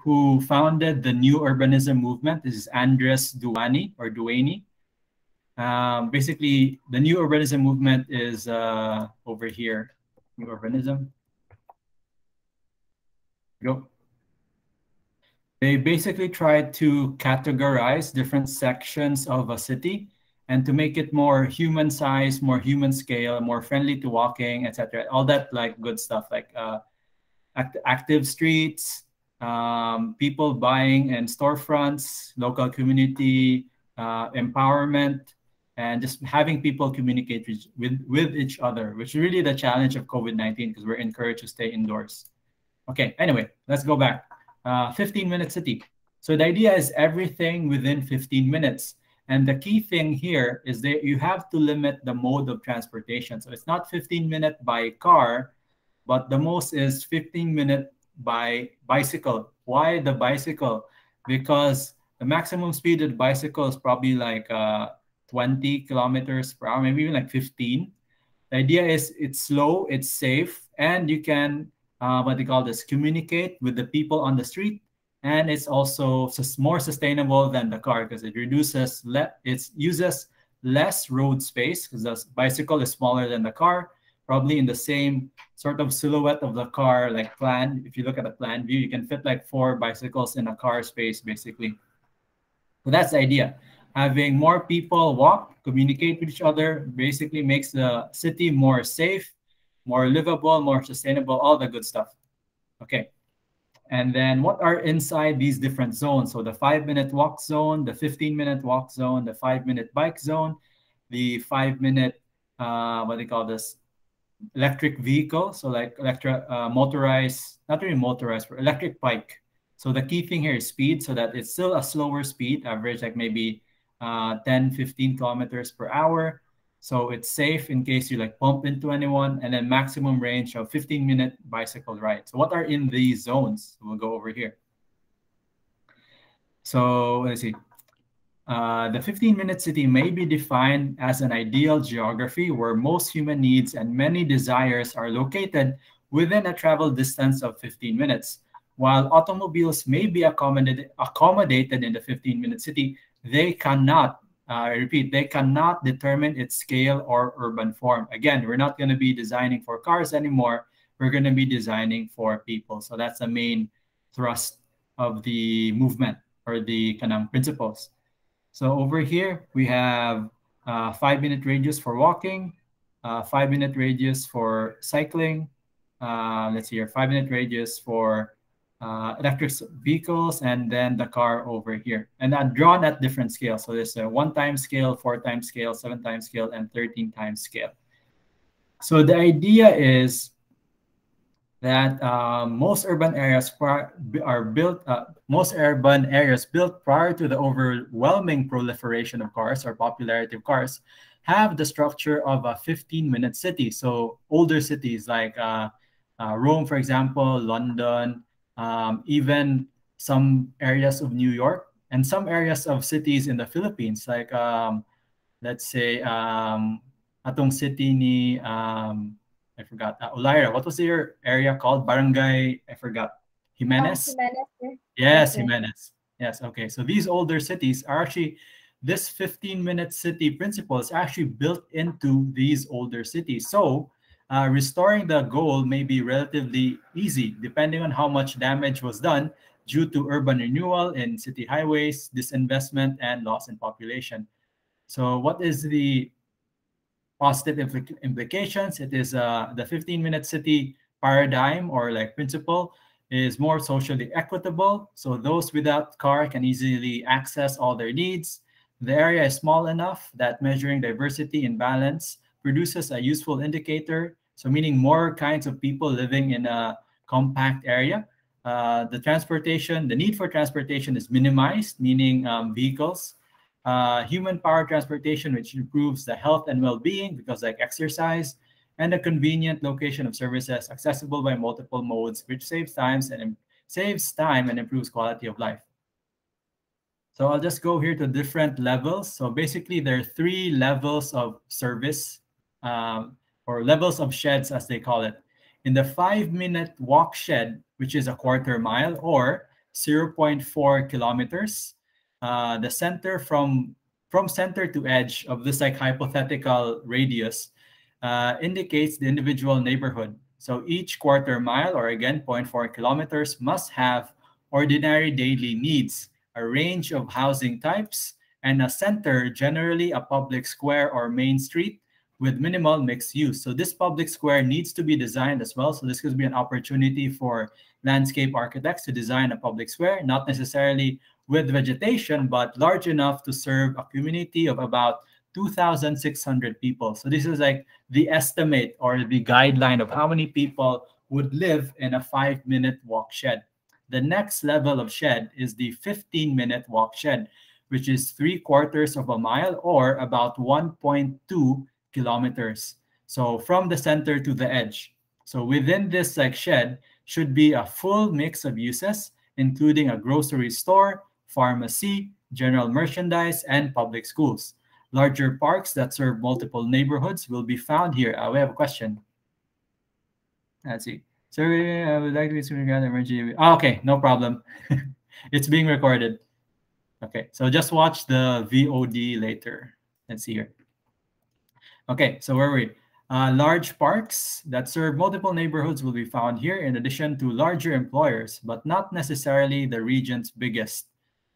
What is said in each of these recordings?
who founded the new urbanism movement. This is Andres Duany or Duany. Basically, the new urbanism movement is over here. New urbanism. Go. They basically try to categorize different sections of a city and to make it more human size, more human scale, more friendly to walking, etc. All that like good stuff, like active streets, people buying in storefronts, local community empowerment, and just having people communicate with each other, which is really the challenge of COVID-19 because we're encouraged to stay indoors. Okay, anyway, let's go back. 15-minute city. So the idea is everything within 15 minutes. And the key thing here is that you have to limit the mode of transportation. So it's not 15-minute by car, but the most is 15-minute by bicycle. Why the bicycle? Because the maximum speed of the bicycle is probably like 20 kilometers per hour, maybe even like 15. The idea is it's slow, it's safe, and you can what they call this, communicate with the people on the street, and it's also more sustainable than the car because it uses less road space because the bicycle is smaller than the car, probably in the same sort of silhouette of the car, like plan. If you look at a plan view, you can fit like 4 bicycles in a car space, basically. So that's the idea. Having more people walk, communicate with each other, basically makes the city more safe, more livable, more sustainable, all the good stuff. Okay. And then what are inside these different zones? So the 5-minute walk zone, the 15-minute walk zone, the 5-minute bike zone, the 5-minute, what do they call this? Electric vehicle. So like motorized, not really motorized, but electric bike. So the key thing here is speed, so that it's still a slower speed, average like maybe 10, 15 kilometers per hour. So it's safe in case you like bump into anyone, and then maximum range of 15-minute bicycle ride. So what are in these zones? We'll go over here. So let's see. The 15-minute city may be defined as an ideal geography where most human needs and many desires are located within a travel distance of 15 minutes. While automobiles may be accommodated in the 15-minute city, they cannot, I repeat, they cannot determine its scale or urban form. Again, we're not going to be designing for cars anymore. We're going to be designing for people. So that's the main thrust of the movement or the kanang principles. So over here, we have 5-minute radius for walking, 5-minute radius for cycling. Let's see here, 5-minute radius for electric vehicles, and then the car over here, and drawn at different scales. So there's a 1x scale, 4x scale, 7x scale, and 13x scale. So the idea is that most urban areas built prior to the overwhelming proliferation of cars or popularity of cars have the structure of a 15-minute city. So older cities like Rome, for example, London, even some areas of New York, and some areas of cities in the Philippines, like let's say atong city ni I forgot, Olaira. What was your area called? Barangay, I forgot. Jimenez? Jimenez. Yes, Jimenez. Yes, okay. So these older cities are actually, this 15-minute city principle is actually built into these older cities. So restoring the goal may be relatively easy, depending on how much damage was done due to urban renewal in city highways, disinvestment, and loss in population. So what is the positive implications? It is the 15-minute city paradigm or like principle is more socially equitable. So those without car can easily access all their needs. The area is small enough that measuring diversity and balance produces a useful indicator. So meaning more kinds of people living in a compact area. The need for transportation is minimized, meaning vehicles. Human power transportation, which improves the health and well-being because like exercise, and a convenient location of services accessible by multiple modes, which saves time and improves quality of life. So I'll just go here to different levels. So basically there are 3 levels of service or levels of sheds as they call it. In the 5-minute walk shed, which is a quarter mile, or 0.4 kilometers. The center from center to edge of this like hypothetical radius indicates the individual neighborhood. So each quarter mile, or again 0.4 kilometers, must have ordinary daily needs, a range of housing types, and a center, generally a public square or main street, with minimal mixed use. So this public square needs to be designed as well. So this could be an opportunity for landscape architects to design a public square, not necessarily with vegetation, but large enough to serve a community of about 2,600 people. So this is like the estimate or the guideline of how many people would live in a 5-minute walk shed. The next level of shed is the 15-minute walk shed, which is 3/4 of a mile, or about 1.2 kilometers. So from the center to the edge. So within this like shed should be a full mix of uses, including a grocery store, pharmacy, general merchandise, and public schools. Larger parks that serve multiple neighborhoods will be found here. We have a question. Let's see. Sorry, I would like to regard emergency. Oh, okay, no problem. It's being recorded. Okay, so just watch the VOD later. Let's see here. Okay, so where were we? Large parks that serve multiple neighborhoods will be found here, in addition to larger employers, but not necessarily the region's biggest.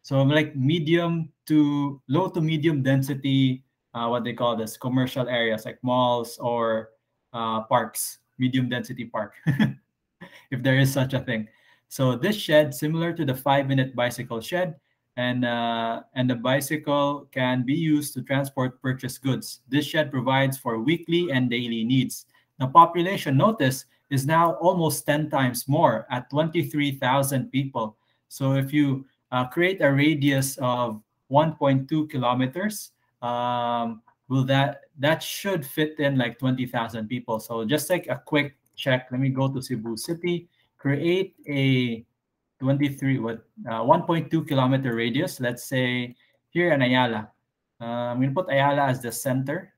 So like low to medium density, what they call this, commercial areas like malls or parks, medium density park, if there is such a thing. So this shed, similar to the 5-minute bicycle shed, and the bicycle can be used to transport purchased goods. This shed provides for weekly and daily needs. The population, notice, is now almost 10 times more at 23,000 people. So if you create a radius of 1.2 kilometers, that should fit in like 20,000 people. So just like a quick check, let me go to Cebu City, create a 1.2 kilometer radius. Let's say here in Ayala. I'm going to put Ayala as the center.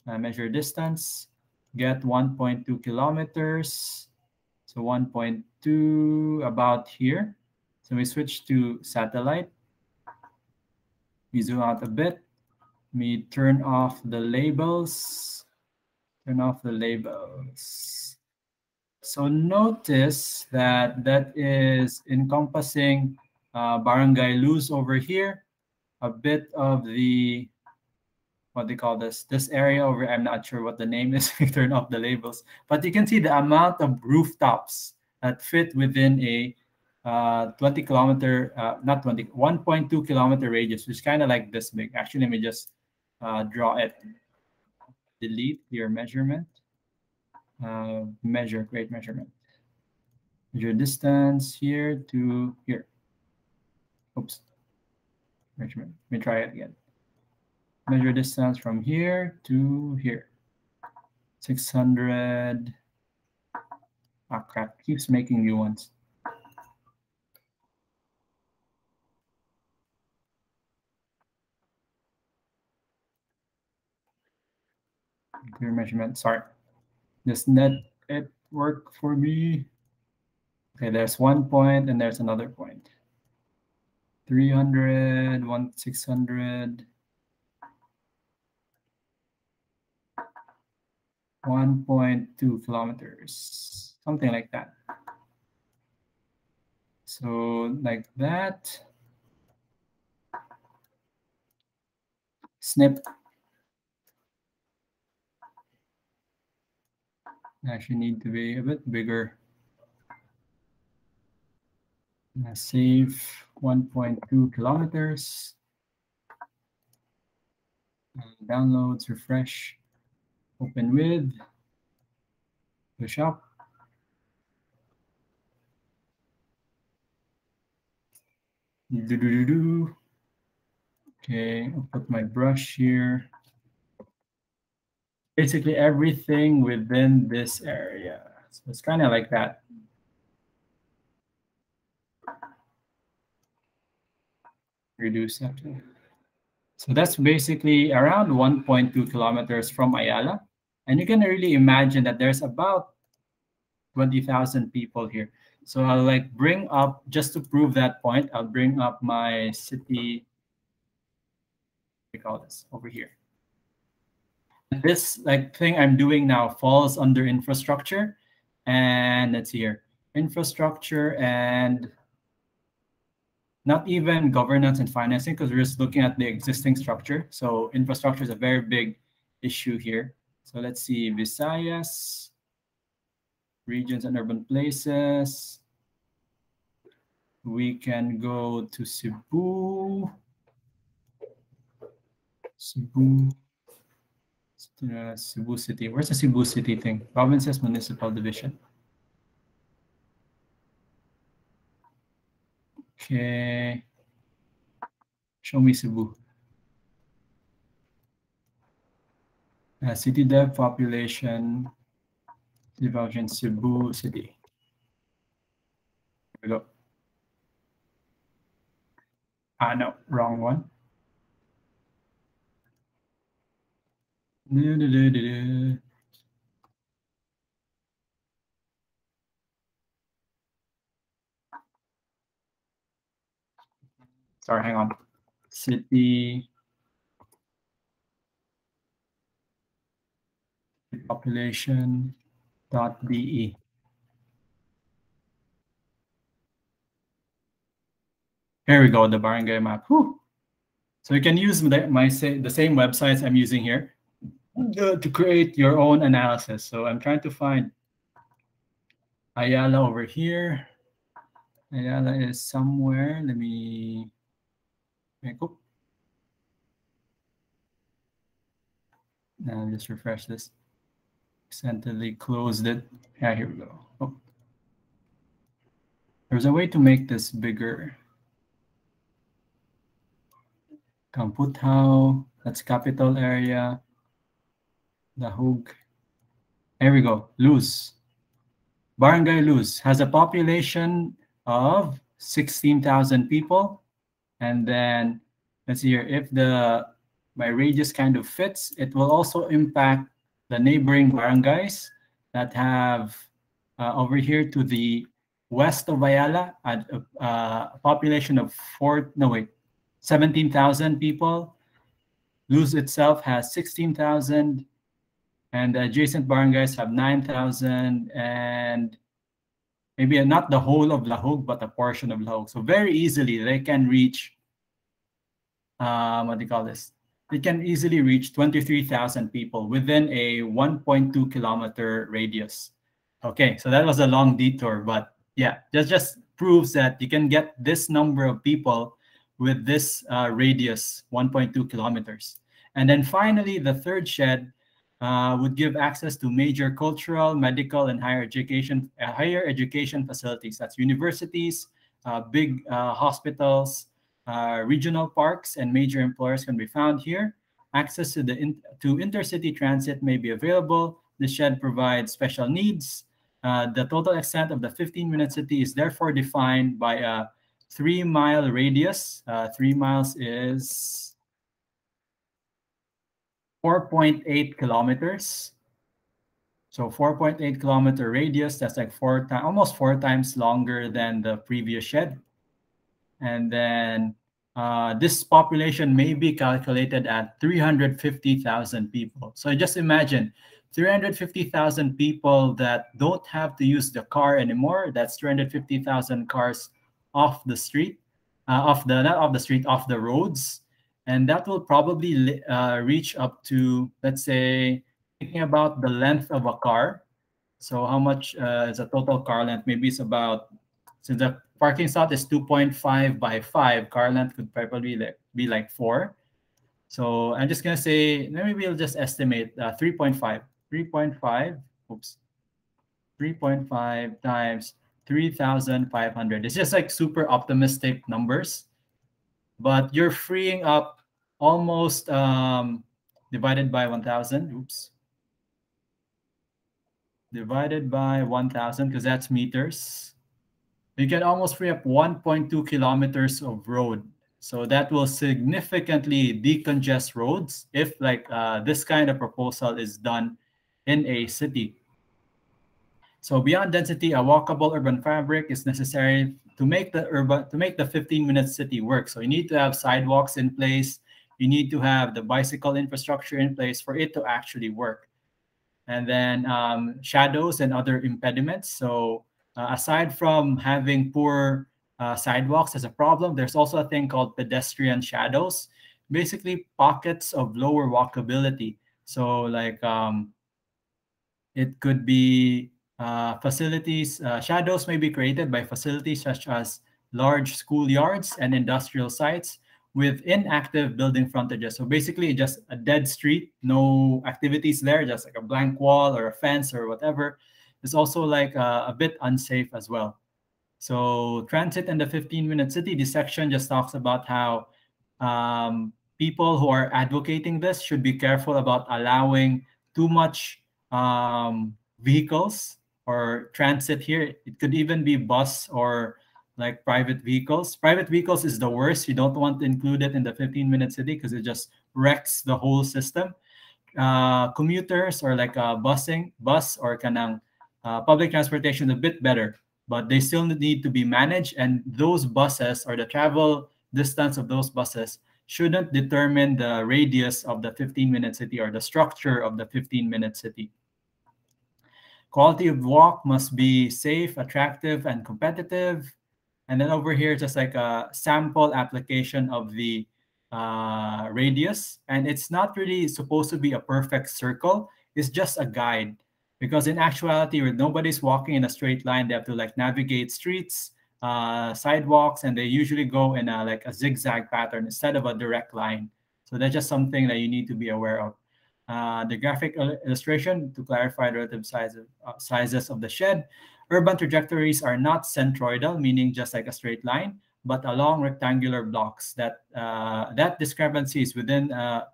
Measure distance, get 1.2 kilometers. So 1.2 about here. So we switch to satellite. We zoom out a bit. We turn off the labels. Turn off the labels. So notice that that is encompassing Barangay Luz over here, a bit of the, what they call this area over, I'm not sure what the name is, turn off the labels, but you can see the amount of rooftops that fit within a 20 kilometer, not 20, 1.2 kilometer radius, which is kind of like this big. Actually, let me just draw it. Delete your measurement. Create measurement. Measure distance here to here. Oops. Measurement. Let me try it again. Measure distance from here to here. 600. Ah, crap. Keeps making new ones. Clear measurement. Sorry. This net it work for me. Okay, there's 1 point and there's another point. 300, 600, 1.2 kilometers, something like that. So like that. Snip. Actually need to be a bit bigger. Save 1.2 kilometers. Downloads, refresh, open with, push up. Okay, I'll put my brush here. Basically everything within this area. So it's kind of like that. Reduce that. So that's basically around 1.2 kilometers from Ayala. And you can really imagine that there's about 20,000 people here. So I'll like bring up, just to prove that point, I'll bring up my city, we call this over here. This like thing I'm doing now falls under infrastructure, and let's see here, infrastructure and not even governance and financing, because we're just looking at the existing structure. So infrastructure is a very big issue here. So let's see, Visayas, regions and urban places. We can go to Cebu. Cebu City. Where's the Cebu City thing? Provinces, municipal division. Okay. Show me Cebu. City dev population division, Cebu City. Here we go. No, wrong one. Sorry, hang on. City population.be. Here we go, the barangay map. Whew. So you can use the same websites I'm using here to create your own analysis. So I'm trying to find Ayala over here. Ayala is somewhere. Let me go. Now just refresh this. Accidentally closed it. Yeah, here we go. Oh. There's a way to make this bigger. Kamputao, that's capital area. Dahug. There we go. Luz. Barangay Luz has a population of 16,000 people. And then let's see here, if my radius kind of fits, it will also impact the neighboring barangays that have over here to the west of Ayala a population of 17,000 people. Luz itself has 16,000, and the adjacent barangays have 9,000, and maybe not the whole of Lahug, but a portion of Lahug. So very easily they can reach, what do you call this? They can easily reach 23,000 people within a 1.2 kilometer radius. Okay, so that was a long detour, but yeah, just proves that you can get this number of people with this radius, 1.2 kilometers. And then finally, the third shed would give access to major cultural, medical, and higher education facilities. That's universities, big hospitals, regional parks, and major employers can be found here. Access to intercity transit may be available. The shed provides special needs. The total extent of the 15-minute city is therefore defined by a 3-mile radius. 3 miles is 4.8 kilometers. So 4.8 kilometer radius, that's like almost 4 times longer than the previous shed. And then this population may be calculated at 350,000 people. So just imagine 350,000 people that don't have to use the car anymore. That's 350,000 cars off the street, off the roads. And that will probably reach up to, let's say, thinking about the length of a car. So how much is a total car length? Maybe it's about, since the parking slot is 2.5 by 5, car length could probably be like 4. So I'm just going to say, maybe we'll just estimate 3.5. 3.5 times 3,500. It's just like super optimistic numbers. But you're freeing up almost divided by 1,000. Oops. Divided by 1,000, because that's meters. You can almost free up 1.2 kilometers of road. So that will significantly decongest roads if like this kind of proposal is done in a city. So beyond density, a walkable urban fabric is necessary to make the 15-minute city work. So you need to have sidewalks in place. You need to have the bicycle infrastructure in place for it to actually work. And then shadows and other impediments. So aside from having poor sidewalks as a problem, there's also a thing called pedestrian shadows, basically pockets of lower walkability. So like it could be facilities, shadows may be created by facilities such as large schoolyards and industrial sites with inactive building frontages. So basically just a dead street, no activities there, just like a blank wall or a fence or whatever. It's also like a bit unsafe as well. So transit and the 15-minute city, this section just talks about how people who are advocating this should be careful about allowing too much vehicles or transit here. It could even be bus or like private vehicles. Private vehicles is the worst. You don't want to include it in the 15-minute city because it just wrecks the whole system. Commuters or like bus or kanang public transportation a bit better, but they still need to be managed. And those buses or the travel distance of those buses shouldn't determine the radius of the 15-minute city or the structure of the 15-minute city. Quality of walk must be safe, attractive, and competitive. And then over here, just like a sample application of the radius. And it's not really supposed to be a perfect circle. It's just a guide. Because in actuality, where nobody's walking in a straight line, they have to like navigate streets, sidewalks, and they usually go in like a zigzag pattern instead of a direct line. So that's just something that you need to be aware of. The graphic illustration to clarify the relative sizes of the shed. Urban trajectories are not centroidal, meaning just like a straight line, but along rectangular blocks. That discrepancy is within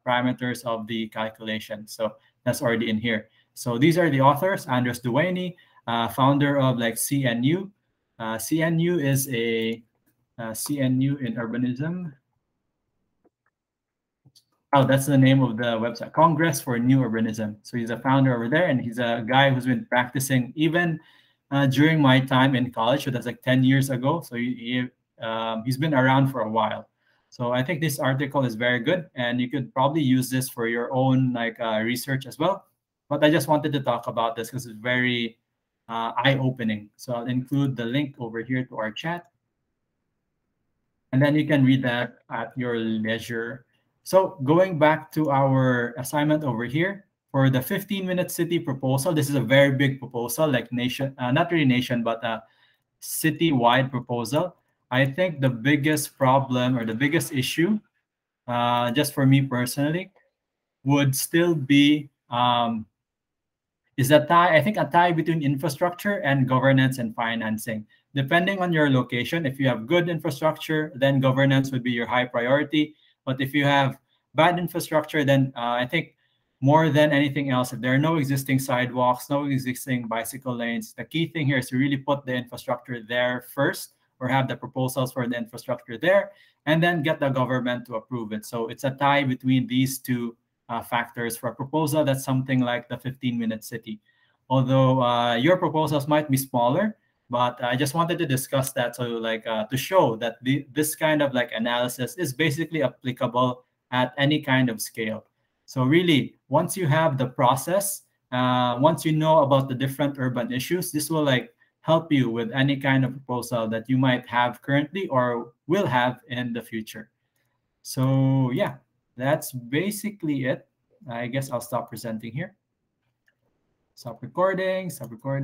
parameters of the calculation. So that's already in here. So these are the authors: Andres Duaney, founder of like CNU. CNU is a CNU in urbanism. Oh, that's the name of the website, Congress for New Urbanism. So he's a founder over there, and he's a guy who's been practicing even during my time in college. So that's like 10 years ago. So he's been around for a while. So I think this article is very good, and you could probably use this for your own like research as well. But I just wanted to talk about this because it's very eye-opening. So I'll include the link over here to our chat. And then you can read that at your leisure. So going back to our assignment over here, for the 15-minute city proposal, this is a very big proposal, like not really nation, but a city-wide proposal. I think the biggest problem or the biggest issue, just for me personally, would still be is a tie, I think a tie between infrastructure and governance and financing. Depending on your location, if you have good infrastructure, then governance would be your high priority. But if you have bad infrastructure, then I think more than anything else, if there are no existing sidewalks, no existing bicycle lanes, the key thing here is to really put the infrastructure there first, or have the proposals for the infrastructure there, and then get the government to approve it. So it's a tie between these two factors for a proposal that's something like the 15-minute city. Although your proposals might be smaller, but I just wanted to discuss that, so like to show that this kind of like analysis is basically applicable at any kind of scale. So really, once you have the process, once you know about the different urban issues, this will like help you with any kind of proposal that you might have currently or will have in the future. So yeah, that's basically it. I guess I'll stop presenting here. Stop recording, stop recording.